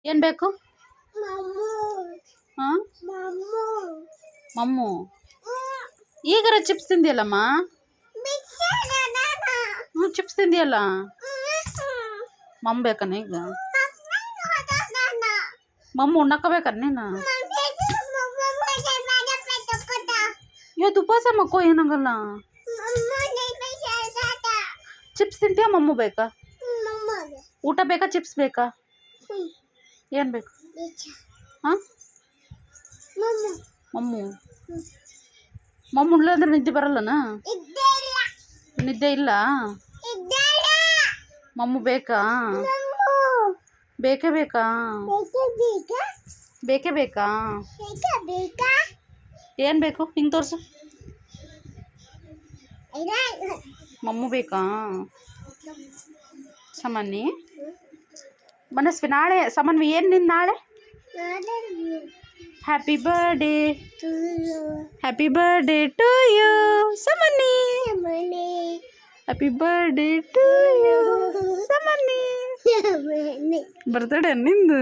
ಏನು ಬೇಕು? ಹಾಂ, ಮಮ್ಮು ಈಗಾರ ಚಿಪ್ಸ್ ತಿಂದಿಯಲ್ಲಮ್ಮ? ಹ್ಞೂ, ಚಿಪ್ಸ್ ತಿಂದಿಯಲ್ಲ. ಮಮ್ಮ ಬೇಕನ್ನ ಈಗ? ಮಮ್ಮು ಉಣ್ಣಕ್ಕಬೇಕನ್ನ ನೀನು? ಇವತ್ತು ಉಪವಾಸ ಮಕ್ಕೋ, ಏನಾಗಲ್ಲ. ಚಿಪ್ಸ್ ತಿಂತೀಯ? ಮಮ್ಮು ಬೇಕಾ? ಊಟ ಬೇಕಾ ಚಿಪ್ಸ್ ಬೇಕಾ? ಏನು ಬೇಕು? ಹಾಂ, ಮಮ್ಮು ಉಣ್ಲ ಅಂದ್ರೆ ನಿದ್ದೆ ಬರಲ್ಲನಾ? ನಿದ್ದೆ ಇಲ್ಲ. ಮಮ್ಮು ಬೇಕಾ? ಬೇಕೇ ಬೇಕಾ? ಬೇಕೇ ಬೇಕಾ? ಏನು ಬೇಕು? ಹಿಂಗೆ ತೋರಿಸು. ಮಮ್ಮು ಬೇಕಾ? ಸಮನ್ನಿ ಮನಸ್ವಿ ನಾಳೆ ಸಮನ್ವಿ ಏನು ನಿಂದು ನಾಳೆ? Happy birthday, happy birthday to you Samanni, happy birthday to you Samanni. Birthday ನಿಂದು?